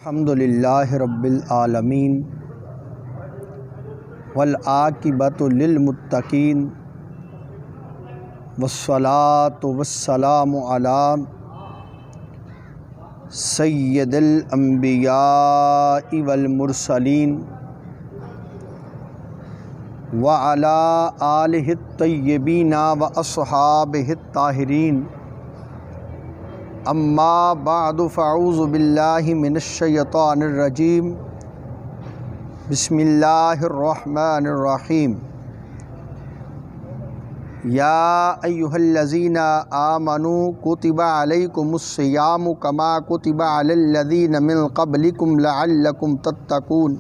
الحمدللہ رب العالمین والعاقبۃ للمتقین والصلاۃ والسلام علی سید الانبیاء والمرسلین وعلی آلہ الطیبین واصحابہ الطاہرین اما بعد فاعوذ باللہ من الشیطان الرجیم بسم اللہ الرحمن الرحیم یا ایہا الذین آمنوا کتب علیکم الصیام کما کتب علی الذین من قبلکم لعلکم تتقون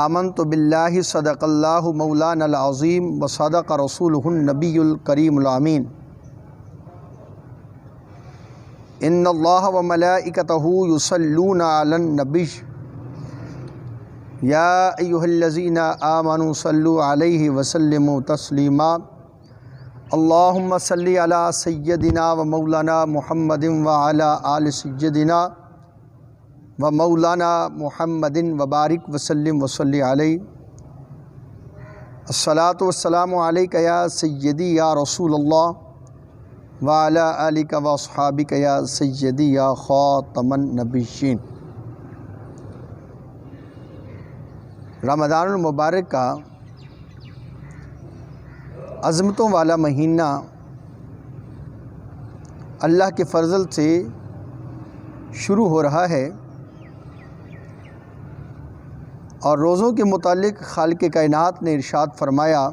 آمنت باللہ صدق اللہ مولانا العظیم وصدق رسولہ النبی الکریم الامین ان اللہ وملائکتہ یصلون علی النبی یا ایہا الذین آمنوا صلوا علیہ وسلموا تسلیما اللہم صلی علی سیدنا و مولانا محمد وعلی آل سیدنا و مولانا محمد وبارک وسلم وصلی علیہ الصلاۃ والسلام علیک یا سیدی یا رسول اللہ وعلی آلک و اصحابک یا سیدی یا خاتم النبیین۔ رمضان المبارک کا عظمتوں والا مہینہ اللہ کے فضل سے شروع ہو رہا ہے، اور روزوں کے متعلق خالق کائنات نے ارشاد فرمایا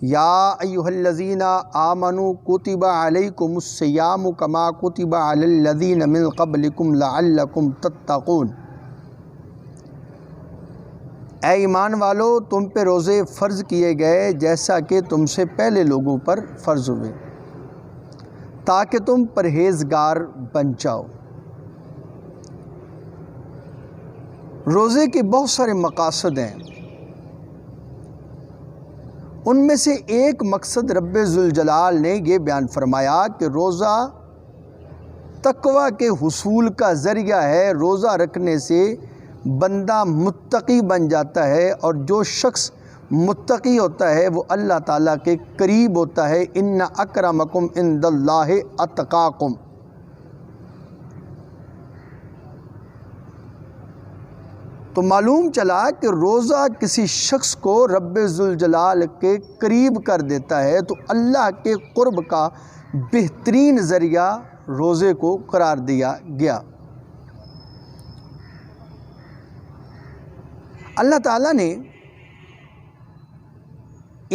یا ایہا الذین آمنوا کتب علیکم الصیام کما کتب علی الذین من قبلکم لعلکم تتقون۔ اے ایمان والو، تم پہ روزے فرض کیے گئے جیسا کہ تم سے پہلے لوگوں پر فرض ہوئے، تاکہ تم پرہیزگار بن جاؤ۔ روزے کے بہت سارے مقاصد ہیں، ان میں سے ایک مقصد رب ذوالجلال نے یہ بیان فرمایا کہ روزہ تقویٰ کے حصول کا ذریعہ ہے۔ روزہ رکھنے سے بندہ متقی بن جاتا ہے، اور جو شخص متقی ہوتا ہے وہ اللہ تعالیٰ کے قریب ہوتا ہے۔ ان اکرمکم عند اللہ اتقاکم۔ تو معلوم چلا کہ روزہ کسی شخص کو رب ذوالجلال کے قریب کر دیتا ہے، تو اللہ کے قرب کا بہترین ذریعہ روزے کو قرار دیا گیا۔ اللہ تعالیٰ نے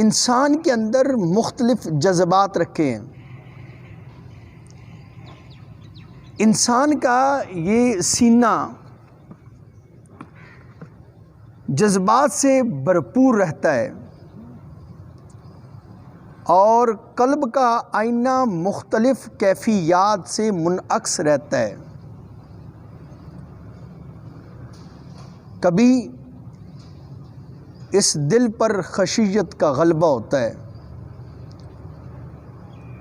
انسان کے اندر مختلف جذبات رکھے ہیں۔ انسان کا یہ سینہ جذبات سے بھرپور رہتا ہے، اور قلب کا آئینہ مختلف کیفیات سے منعکس رہتا ہے۔ کبھی اس دل پر خشیت کا غلبہ ہوتا ہے،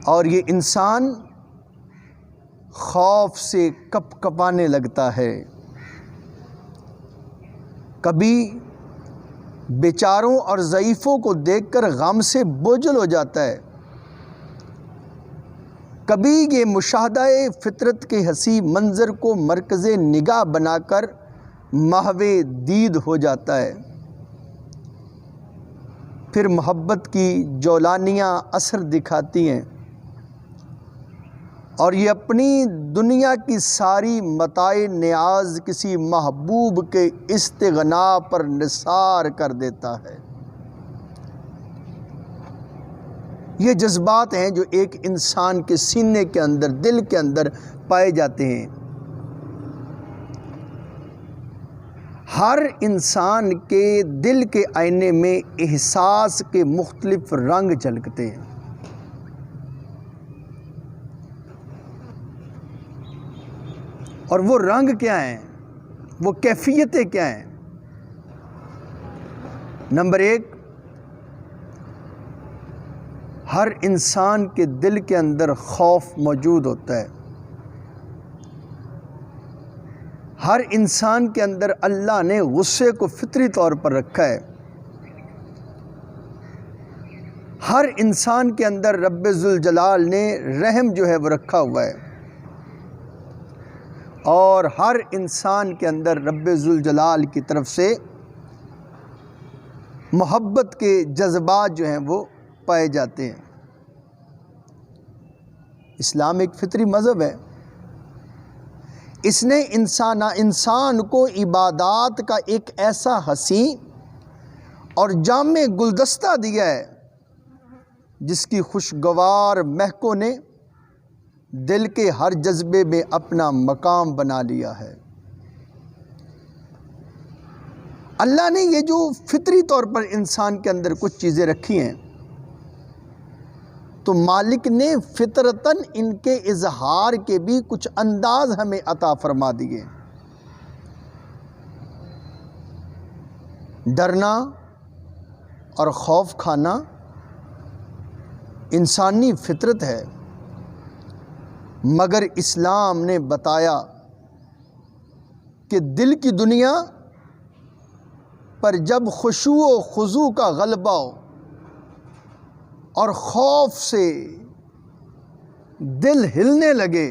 اور یہ انسان خوف سے کپ کپانے لگتا ہے۔ کبھی بیچاروں اور ضعیفوں کو دیکھ کر غم سے بوجھل ہو جاتا ہے۔ کبھی یہ مشاہدہ فطرت کے حسین منظر کو مرکز نگاہ بنا کر محو دید ہو جاتا ہے۔ پھر محبت کی جولانیاں اثر دکھاتی ہیں، اور یہ اپنی دنیا کی ساری متاع نیاز کسی محبوب کے استغنا پر نثار کر دیتا ہے۔ یہ جذبات ہیں جو ایک انسان کے سینے کے اندر، دل کے اندر پائے جاتے ہیں۔ ہر انسان کے دل کے آئینے میں احساس کے مختلف رنگ جھلکتے ہیں، اور وہ رنگ کیا ہیں، وہ کیفیتیں کیا ہیں؟ نمبر ایک، ہر انسان کے دل کے اندر خوف موجود ہوتا ہے. ہر انسان کے اندر اللہ نے غصے کو فطری طور پر رکھا ہے. ہر انسان کے اندر رب ذوالجلال نے رحم جو ہے وہ رکھا ہوا ہے، اور ہر انسان کے اندر رب ذوالجلال کی طرف سے محبت کے جذبات جو ہیں وہ پائے جاتے ہیں. اسلام ایک فطری مذہب ہے. اس نے انسان کو عبادات کا ایک ایسا حسین اور جامع گلدستہ دیا ہے جس کی خوشگوار مہکوں نے دل کے ہر جذبے میں اپنا مقام بنا لیا ہے. اللہ نے یہ جو فطری طور پر انسان کے اندر کچھ چیزیں رکھی ہیں تو مالک نے فطرتاً ان کے اظہار کے بھی کچھ انداز ہمیں عطا فرما دیے. ڈرنا اور خوف کھانا انسانی فطرت ہے، مگر اسلام نے بتایا کہ دل کی دنیا پر جب خشوع و خضوع کا غلبہ ہو اور خوف سے دل ہلنے لگے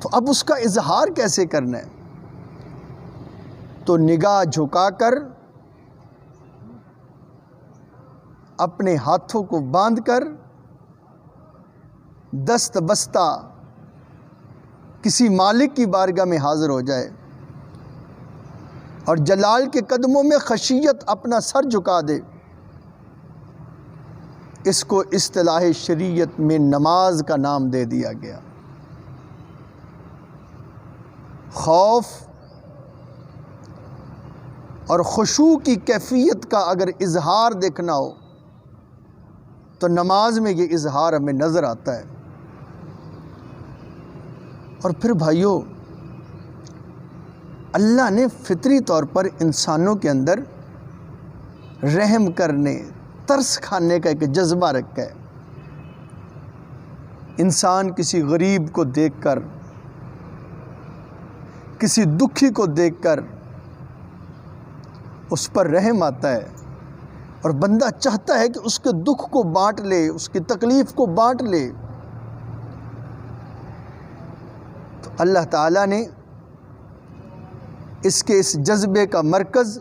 تو اب اس کا اظہار کیسے کرنا ہے؟ تو نگاہ جھکا کر اپنے ہاتھوں کو باندھ کر دست بستہ کسی مالک کی بارگاہ میں حاضر ہو جائے اور جلال کے قدموں میں خشیت اپنا سر جھکا دے. اس کو اصطلاح شریعت میں نماز کا نام دے دیا گیا. خوف اور خشوع کی کیفیت کا اگر اظہار دیکھنا ہو تو نماز میں یہ اظہار ہمیں نظر آتا ہے. اور پھر بھائیو، اللہ نے فطری طور پر انسانوں کے اندر رحم کرنے، ترس کھانے کا ایک جذبہ رکھا ہے. انسان کسی غریب کو دیکھ کر، کسی دکھی کو دیکھ کر اس پر رحم آتا ہے اور بندہ چاہتا ہے کہ اس کے دکھ کو بانٹ لے، اس کی تکلیف کو بانٹ لے. تو اللہ تعالیٰ نے اس کے اس جذبے کا مرکز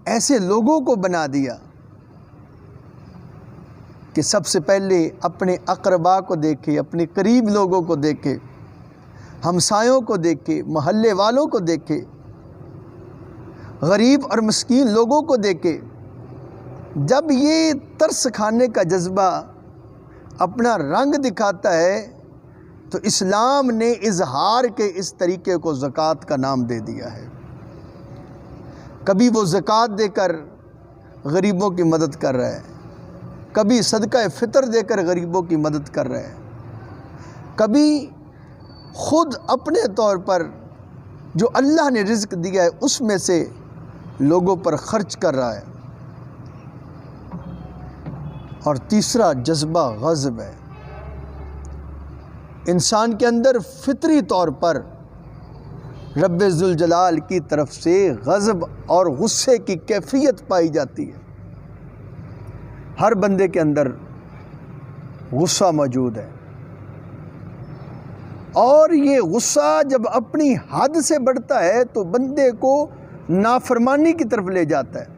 ایسے لوگوں کو بنا دیا کہ سب سے پہلے اپنے اقربا کو دیکھے، اپنے قریب لوگوں کو دیکھے، ہمسایوں کو دیکھے، محلے والوں کو دیکھے، غریب اور مسکین لوگوں کو دیکھے. جب یہ ترس کھانے کا جذبہ اپنا رنگ دکھاتا ہے تو اسلام نے اظہار کے اس طریقے کو زکوٰۃ کا نام دے دیا ہے. کبھی وہ زکوٰۃ دے کر غریبوں کی مدد کر رہا ہے، کبھی صدقہ فطر دے کر غریبوں کی مدد کر رہا ہے، کبھی خود اپنے طور پر جو اللہ نے رزق دیا ہے اس میں سے لوگوں پر خرچ کر رہا ہے. اور تیسرا جذبہ غضب ہے. انسان کے اندر فطری طور پر رب ذوالجلال کی طرف سے غضب اور غصے کی کیفیت پائی جاتی ہے. ہر بندے کے اندر غصہ موجود ہے، اور یہ غصہ جب اپنی حد سے بڑھتا ہے تو بندے کو نافرمانی کی طرف لے جاتا ہے.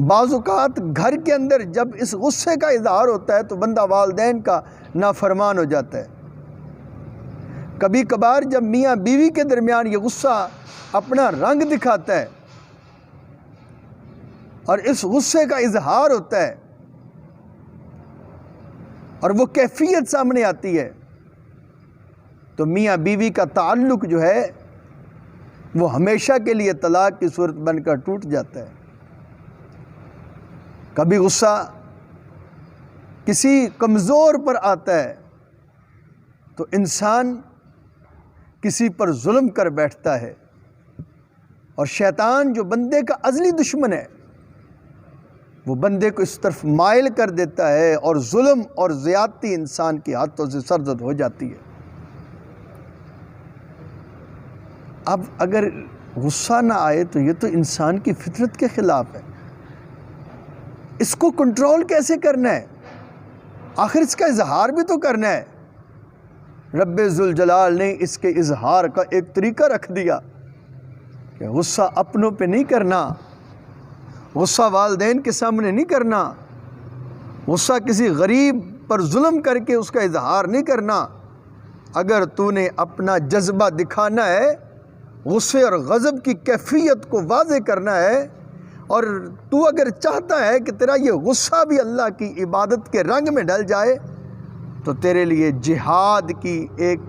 بعض اوقات گھر کے اندر جب اس غصے کا اظہار ہوتا ہے تو بندہ والدین کا نافرمان ہو جاتا ہے. کبھی کبھار جب میاں بیوی کے درمیان یہ غصہ اپنا رنگ دکھاتا ہے اور اس غصے کا اظہار ہوتا ہے اور وہ کیفیت سامنے آتی ہے تو میاں بیوی کا تعلق جو ہے وہ ہمیشہ کے لیے طلاق کی صورت بن کر ٹوٹ جاتا ہے. کبھی غصہ کسی کمزور پر آتا ہے تو انسان کسی پر ظلم کر بیٹھتا ہے اور شیطان جو بندے کا ازلی دشمن ہے وہ بندے کو اس طرف مائل کر دیتا ہے اور ظلم اور زیادتی انسان کے ہاتھوں سے سرزد ہو جاتی ہے۔ اب اگر غصہ نہ آئے تو یہ تو انسان کی فطرت کے خلاف ہے، اس کو کنٹرول کیسے کرنا ہے؟ آخر اس کا اظہار بھی تو کرنا ہے۔ رب ذوالجلال نے اس کے اظہار کا ایک طریقہ رکھ دیا کہ غصہ اپنوں پہ نہیں کرنا، غصہ والدین کے سامنے نہیں کرنا، غصہ کسی غریب پر ظلم کر کے اس کا اظہار نہیں کرنا۔ اگر تو نے اپنا جذبہ دکھانا ہے، غصے اور غضب کی کیفیت کو واضح کرنا ہے، اور تو اگر چاہتا ہے کہ تیرا یہ غصہ بھی اللہ کی عبادت کے رنگ میں ڈل جائے، تو تیرے لیے جہاد کی ایک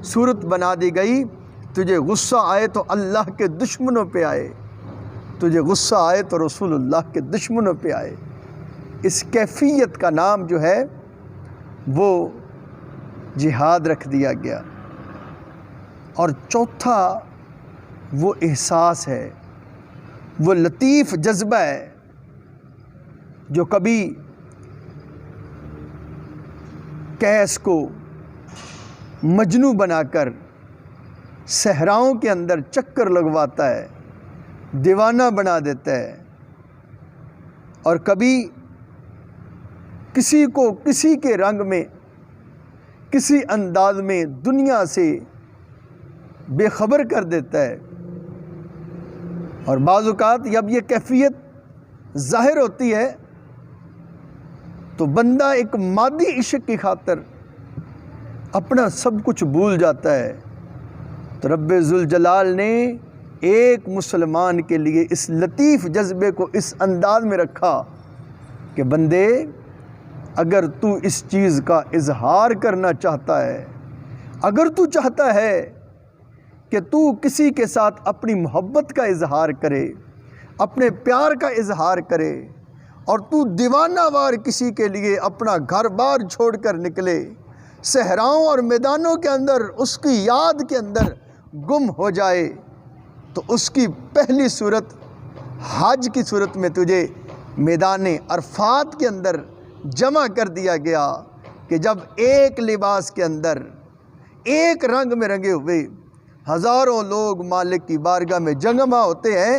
صورت بنا دی گئی۔ تجھے غصہ آئے تو اللہ کے دشمنوں پہ آئے، تجھے غصہ آئے تو رسول اللہ کے دشمنوں پہ آئے۔ اس کیفیت کا نام جو ہے وہ جہاد رکھ دیا گیا۔ اور چوتھا وہ احساس ہے، وہ لطیف جذبہ ہے جو کبھی قیس کو مجنوں بنا کر صحراؤں کے اندر چکر لگواتا ہے، دیوانہ بنا دیتا ہے، اور کبھی کسی کو کسی کے رنگ میں کسی انداز میں دنیا سے بے خبر کر دیتا ہے۔ اور بعض اوقات جب یہ کیفیت ظاہر ہوتی ہے تو بندہ ایک مادی عشق کی خاطر اپنا سب کچھ بھول جاتا ہے۔ تو رب ذوالجلال نے ایک مسلمان کے لیے اس لطیف جذبے کو اس انداز میں رکھا کہ بندے، اگر تو اس چیز کا اظہار کرنا چاہتا ہے، اگر تو چاہتا ہے کہ تو کسی کے ساتھ اپنی محبت کا اظہار کرے، اپنے پیار کا اظہار کرے، اور تو دیوانہ وار کسی کے لیے اپنا گھر بار چھوڑ کر نکلے، صحراؤں اور میدانوں کے اندر اس کی یاد کے اندر گم ہو جائے، تو اس کی پہلی صورت حج کی صورت میں تجھے میدان عرفات کے اندر جمع کر دیا گیا کہ جب ایک لباس کے اندر ایک رنگ میں رنگے ہوئے ہزاروں لوگ مالک کی بارگاہ میں جمع ہوتے ہیں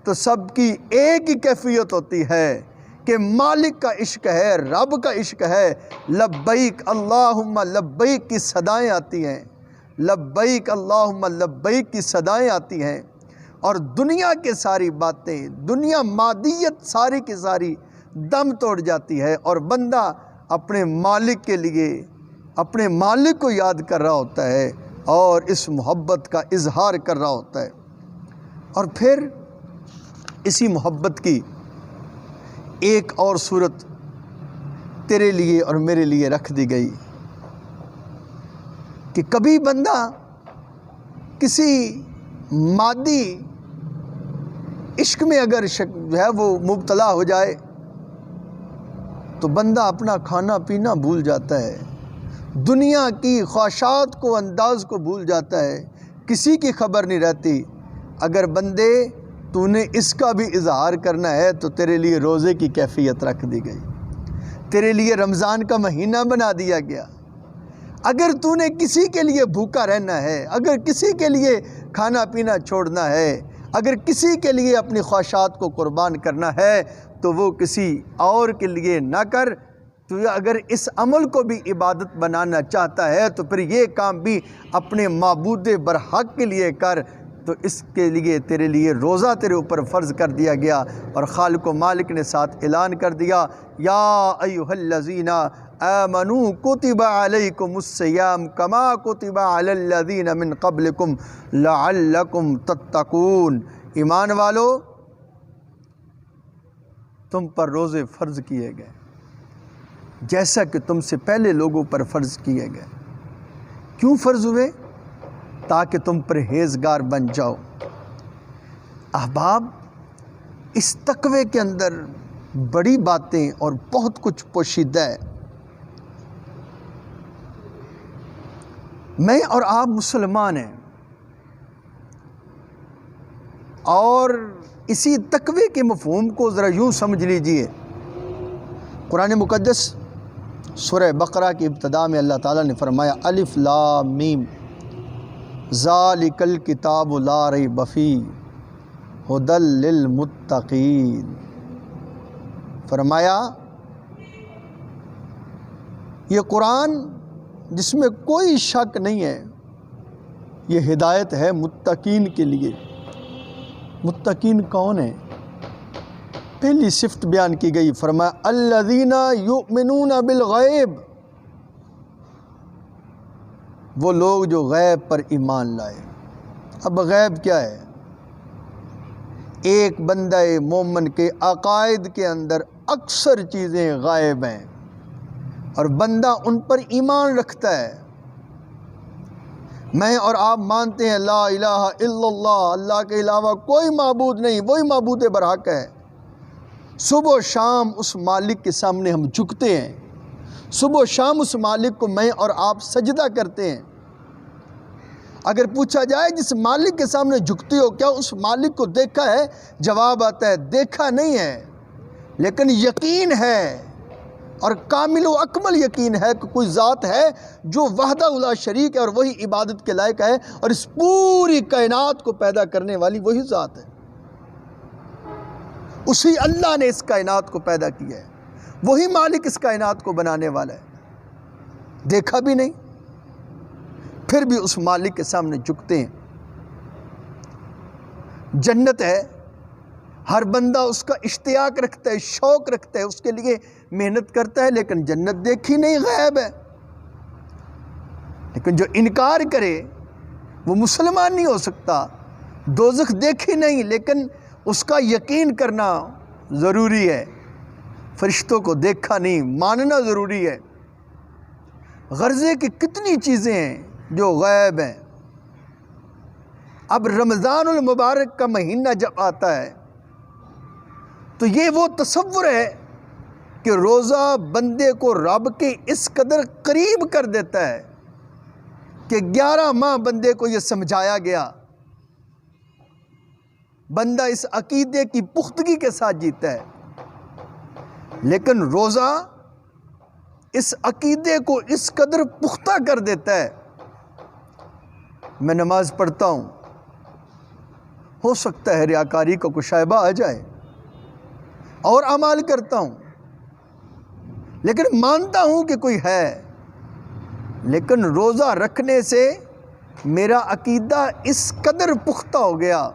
تو سب کی ایک ہی کیفیت ہوتی ہے کہ مالک کا عشق ہے، رب کا عشق ہے، لبیک اللہم لبیک کی صدائیں آتی ہیں، لبیک اللہم لبیک کی صدائیں آتی ہیں، اور دنیا کے ساری باتیں، دنیا مادیت ساری کی ساری دم توڑ جاتی ہے، اور بندہ اپنے مالک کے لیے اپنے مالک کو یاد کر رہا ہوتا ہے اور اس محبت کا اظہار کر رہا ہوتا ہے۔ اور پھر اسی محبت کی ایک اور صورت تیرے لیے اور میرے لیے رکھ دی گئی کہ کبھی بندہ کسی مادی عشق میں اگر جو ہے وہ مبتلا ہو جائے تو بندہ اپنا کھانا پینا بھول جاتا ہے، دنیا کی خواہشات کو انداز کو بھول جاتا ہے، کسی کی خبر نہیں رہتی۔ اگر بندے تو نے اس کا بھی اظہار کرنا ہے تو تیرے لیے روزے کی کیفیت رکھ دی گئی، تیرے لیے رمضان کا مہینہ بنا دیا گیا۔ اگر تو نے کسی کے لیے بھوکا رہنا ہے، اگر کسی کے لیے کھانا پینا چھوڑنا ہے، اگر کسی کے لیے اپنی خواہشات کو قربان کرنا ہے تو وہ کسی اور کے لیے نہ کر۔ تو اگر اس عمل کو بھی عبادت بنانا چاہتا ہے تو پھر یہ کام بھی اپنے معبود برحق کے لیے کر، تو اس کے لیے تیرے لیے روزہ تیرے اوپر فرض کر دیا گیا۔ اور خالق و مالک نے ساتھ اعلان کر دیا، یا ایھا الذین آمنوا کتب علیکم الصیام کما کتب علی الذین من قبلکم لعلکم تتقون۔ ایمان والو، تم پر روزے فرض کیے گئے جیسا کہ تم سے پہلے لوگوں پر فرض کیے گئے۔ کیوں فرض ہوئے؟ تاکہ تم پرہیزگار بن جاؤ۔ احباب، اس تقوی کے اندر بڑی باتیں اور بہت کچھ پوشیدہ ہے۔ میں اور آپ مسلمان ہیں، اور اسی تقوی کے مفہوم کو ذرا یوں سمجھ لیجئے، قرآن مقدس سورہ بقرہ کی ابتدا میں اللہ تعالیٰ نے فرمایا الف لام میم ذالک الکتاب لا ریب فیہ ھدی للمتقین، فرمایا یہ قرآن جس میں کوئی شک نہیں ہے، یہ ہدایت ہے متقین کے لیے۔ متقین کون ہیں؟ پہلی صفت بیان کی گئی، فرمایا الذین یؤمنون بالغیب، وہ لوگ جو غیب پر ایمان لائے۔ اب غیب کیا ہے؟ ایک بندہ مومن کے عقائد کے اندر اکثر چیزیں غائب ہیں اور بندہ ان پر ایمان رکھتا ہے۔ میں اور آپ مانتے ہیں لا الہ الا اللہ، اللہ کے علاوہ کوئی معبود نہیں، وہی معبود برحق ہے۔ صبح و شام اس مالک کے سامنے ہم جھکتے ہیں، صبح و شام اس مالک کو میں اور آپ سجدہ کرتے ہیں۔ اگر پوچھا جائے جس مالک کے سامنے جھکتے ہو کیا اس مالک کو دیکھا ہے؟ جواب آتا ہے دیکھا نہیں ہے، لیکن یقین ہے، اور کامل و اکمل یقین ہے کہ کوئی ذات ہے جو وحدہ لا شریک ہے اور وہی عبادت کے لائق ہے، اور اس پوری کائنات کو پیدا کرنے والی وہی ذات ہے۔ اسی اللہ نے اس کائنات کو پیدا کیا ہے، وہی مالک اس کائنات کو بنانے والا ہے۔ دیکھا بھی نہیں، پھر بھی اس مالک کے سامنے جھکتے ہیں۔ جنت ہے، ہر بندہ اس کا اشتیاق رکھتا ہے، شوق رکھتا ہے، اس کے لیے محنت کرتا ہے، لیکن جنت دیکھی نہیں، غائب ہے۔ لیکن جو انکار کرے وہ مسلمان نہیں ہو سکتا۔ دوزخ دیکھی نہیں، لیکن اس کا یقین کرنا ضروری ہے۔ فرشتوں کو دیکھا نہیں، ماننا ضروری ہے۔ غرضے کی کتنی چیزیں ہیں جو غائب ہیں۔ اب رمضان المبارک کا مہینہ جب آتا ہے تو یہ وہ تصور ہے کہ روزہ بندے کو رب کے اس قدر قریب کر دیتا ہے کہ 11 ماہ بندے کو یہ سمجھایا گیا، بندہ اس عقیدے کی پختگی کے ساتھ جیتا ہے، لیکن روزہ اس عقیدے کو اس قدر پختہ کر دیتا ہے۔ میں نماز پڑھتا ہوں، ہو سکتا ہے ریاکاری کا کوئی شائبہ آ جائے، اور اعمال کرتا ہوں، لیکن مانتا ہوں کہ کوئی ہے، لیکن روزہ رکھنے سے میرا عقیدہ اس قدر پختہ ہو گیا،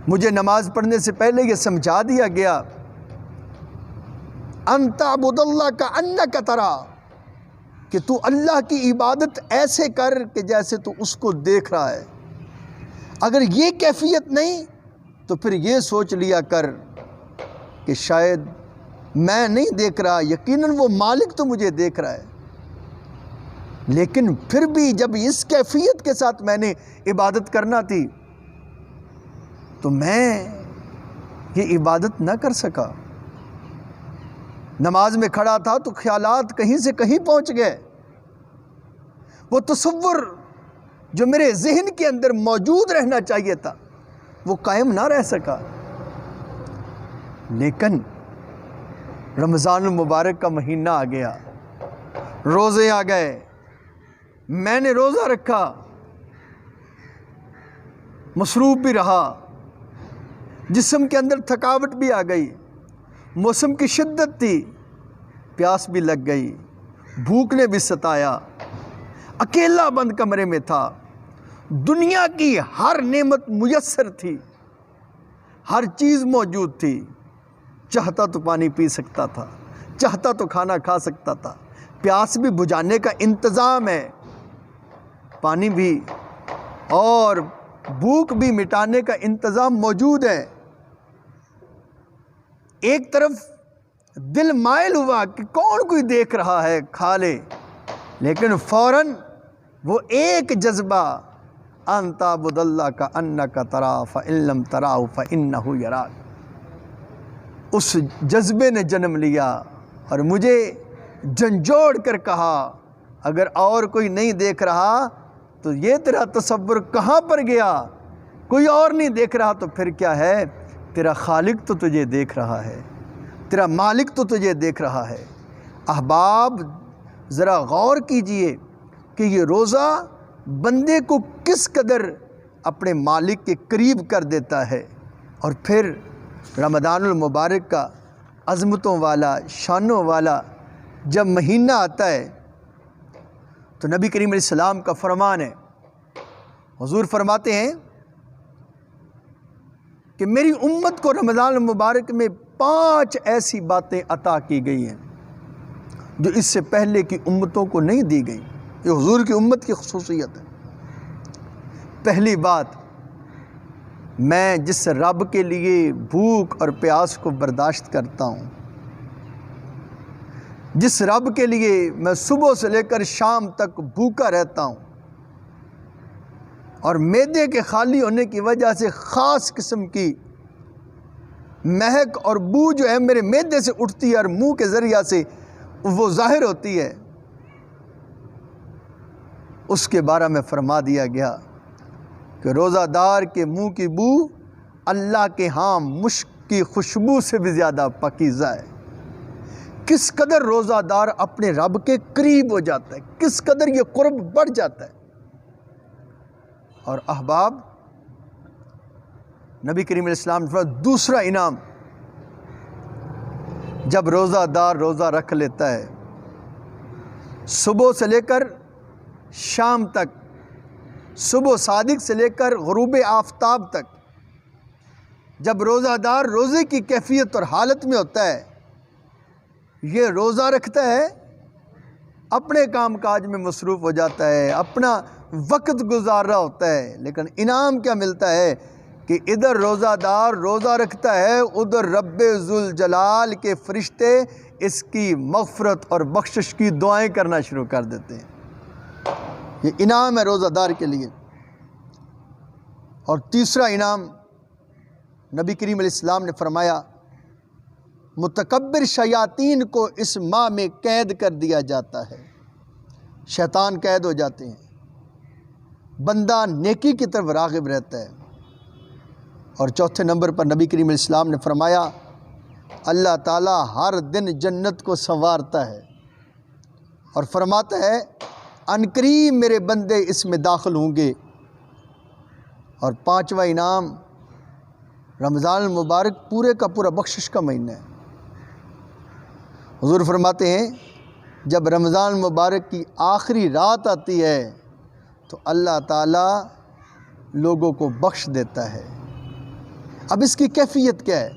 مجھے نماز پڑھنے سے پہلے یہ سمجھا دیا گیا ان تعبد اللہ کأنک ترا، کہ تو اللہ کی عبادت ایسے کر کہ جیسے تو اس کو دیکھ رہا ہے۔ اگر یہ کیفیت نہیں تو پھر یہ سوچ لیا کر کہ شاید میں نہیں دیکھ رہا، یقیناً وہ مالک تو مجھے دیکھ رہا ہے، لیکن پھر بھی جب اس کیفیت کے ساتھ میں نے عبادت کرنا تھی تو میں یہ عبادت نہ کر سکا۔ نماز میں کھڑا تھا تو خیالات کہیں سے کہیں پہنچ گئے، وہ تصور جو میرے ذہن کے اندر موجود رہنا چاہیے تھا وہ قائم نہ رہ سکا۔ لیکن رمضان المبارک کا مہینہ آ گیا، روزے آ گئے، میں نے روزہ رکھا، مصروف بھی رہا، جسم کے اندر تھکاوٹ بھی آ گئی، موسم کی شدت تھی، پیاس بھی لگ گئی، بھوک نے بھی ستایا، اکیلا بند کمرے میں تھا، دنیا کی ہر نعمت میسر تھی، ہر چیز موجود تھی، چاہتا تو پانی پی سکتا تھا، چاہتا تو کھانا کھا سکتا تھا، پیاس بھی بجھانے کا انتظام ہے، پانی بھی اور بھوک بھی مٹانے کا انتظام موجود ہے۔ ایک طرف دل مائل ہوا کہ کون کوئی دیکھ رہا ہے، کھا لے، لیکن فوراً وہ ایک جذبہ ان تعبد اللہ کأنک تراہ فإن لم تراہ فإنہ یراک، اس جذبے نے جنم لیا اور مجھے جھنجھوڑ کر کہا اگر اور کوئی نہیں دیکھ رہا تو یہ تیرا تصور کہاں پر گیا؟ کوئی اور نہیں دیکھ رہا تو پھر کیا ہے، تیرا خالق تو تجھے دیکھ رہا ہے، تیرا مالک تو تجھے دیکھ رہا ہے۔ احباب ذرا غور کیجئے کہ یہ روزہ بندے کو کس قدر اپنے مالک کے قریب کر دیتا ہے۔ اور پھر رمضان المبارک کا عظمتوں والا، شانوں والا جب مہینہ آتا ہے تو نبی کریم علیہ السلام کا فرمان ہے، حضور فرماتے ہیں کہ میری امت کو رمضان المبارک میں 5 ایسی باتیں عطا کی گئی ہیں جو اس سے پہلے کی امتوں کو نہیں دی گئی۔ یہ حضور کی امت کی خصوصیت ہے۔ پہلی بات، میں جس رب کے لیے بھوک اور پیاس کو برداشت کرتا ہوں، جس رب کے لیے میں صبح سے لے کر شام تک بھوکا رہتا ہوں، اور معدے کے خالی ہونے کی وجہ سے خاص قسم کی مہک اور بو جو ہے میرے معدے سے اٹھتی ہے اور منہ کے ذریعہ سے وہ ظاہر ہوتی ہے، اس کے بارے میں فرما دیا گیا کہ روزہ دار کے منہ کی بو اللہ کے ہاں مشک کی خوشبو سے بھی زیادہ پاکیزہ ہے۔ کس قدر روزہ دار اپنے رب کے قریب ہو جاتا ہے، کس قدر یہ قرب بڑھ جاتا ہے۔ اور احباب نبی کریم علیہ السلام نے فرمایا دوسرا انعام، جب روزہ دار روزہ رکھ لیتا ہے صبح سے لے کر شام تک، صبح صادق سے لے کر غروب آفتاب تک، جب روزہ دار روزے کی کیفیت اور حالت میں ہوتا ہے، یہ روزہ رکھتا ہے، اپنے کام کاج میں مصروف ہو جاتا ہے، اپنا وقت گزار رہا ہوتا ہے، لیکن انعام کیا ملتا ہے کہ ادھر روزہ دار روزہ رکھتا ہے، ادھر رب ذوالجلال کے فرشتے اس کی مغفرت اور بخشش کی دعائیں کرنا شروع کر دیتے ہیں۔ یہ انعام ہے روزہ دار کے لیے۔ اور تیسرا انعام نبی کریم علیہ السلام نے فرمایا، متکبر شیاطین کو اس ماہ میں قید کر دیا جاتا ہے، شیطان قید ہو جاتے ہیں، بندہ نیکی کی طرف راغب رہتا ہے۔ اور چوتھے نمبر پر نبی کریم علیہ السلام نے فرمایا، اللہ تعالیٰ ہر دن جنت کو سنوارتا ہے اور فرماتا ہے عنقریب میرے بندے اس میں داخل ہوں گے۔ اور پانچواں انعام، رمضان المبارک پورے کا پورا بخشش کا مہینہ ہے۔ حضور فرماتے ہیں جب رمضان المبارک کی آخری رات آتی ہے تو اللہ تعالیٰ لوگوں کو بخش دیتا ہے۔ اب اس کی کیفیت کیا ہے؟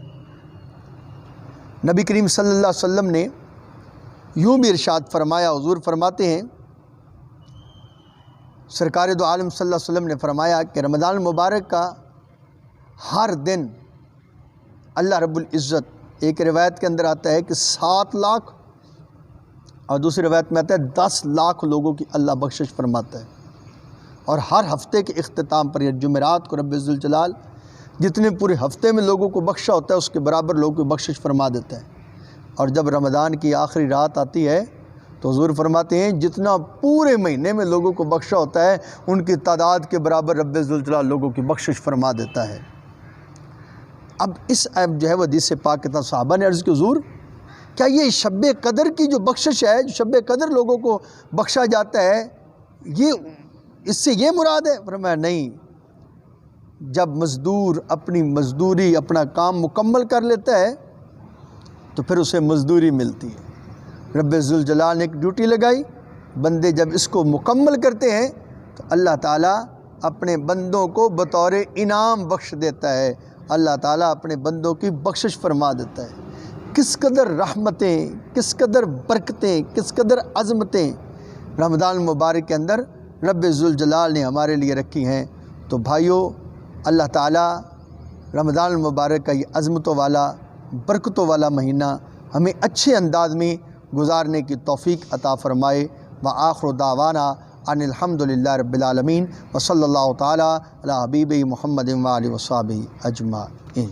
نبی کریم صلی اللہ علیہ وسلم نے یوں بھی ارشاد فرمایا، حضور فرماتے ہیں، سرکار دو عالم صلی اللہ علیہ وسلم نے فرمایا کہ رمضان المبارک کا ہر دن اللہ رب العزت، ایک روایت کے اندر آتا ہے کہ 7 لاکھ اور دوسری روایت میں آتا ہے 10 لاکھ لوگوں کی اللہ بخشش فرماتا ہے۔ اور ہر ہفتے کے اختتام پر یا جمعرات کو رب ذوالجلال جتنے پورے ہفتے میں لوگوں کو بخشا ہوتا ہے اس کے برابر لوگوں کو بخشش فرما دیتا ہے۔ اور جب رمضان کی آخری رات آتی ہے تو حضور فرماتے ہیں جتنا پورے مہینے میں لوگوں کو بخشا ہوتا ہے ان کی تعداد کے برابر رب ذوالجلال لوگوں کی بخشش فرما دیتا ہے۔ اب اس جو ہے وہ حدیث پاک کے تحت صحابہ نے عرض کی، حضور کیا یہ شب قدر کی جو بخشش ہے، جو شب قدر لوگوں کو بخشا جاتا ہے، یہ اس سے یہ مراد ہے؟ فرمایا نہیں، جب مزدور اپنی مزدوری، اپنا کام مکمل کر لیتا ہے تو پھر اسے مزدوری ملتی ہے۔ رب ذوالجلال نے ایک ڈیوٹی لگائی، بندے جب اس کو مکمل کرتے ہیں تو اللہ تعالیٰ اپنے بندوں کو بطور انعام بخش دیتا ہے، اللہ تعالیٰ اپنے بندوں کی بخشش فرما دیتا ہے۔ کس قدر رحمتیں، کس قدر برکتیں، کس قدر عظمتیں رمضان المبارک کے اندر رب ذوالجلال نے ہمارے لیے رکھی ہیں۔ تو بھائیو، اللہ تعالیٰ رمضان المبارک کا یہ عظمتوں والا، برکتوں والا مہینہ ہمیں اچھے انداز میں گزارنے کی توفیق عطا فرمائے۔ وآخر دعوانا ان الحمدللہ رب العالمین وصلی اللہ تعالیٰ علی حبیبہ محمد وآلہ وصحبہ اجمعین۔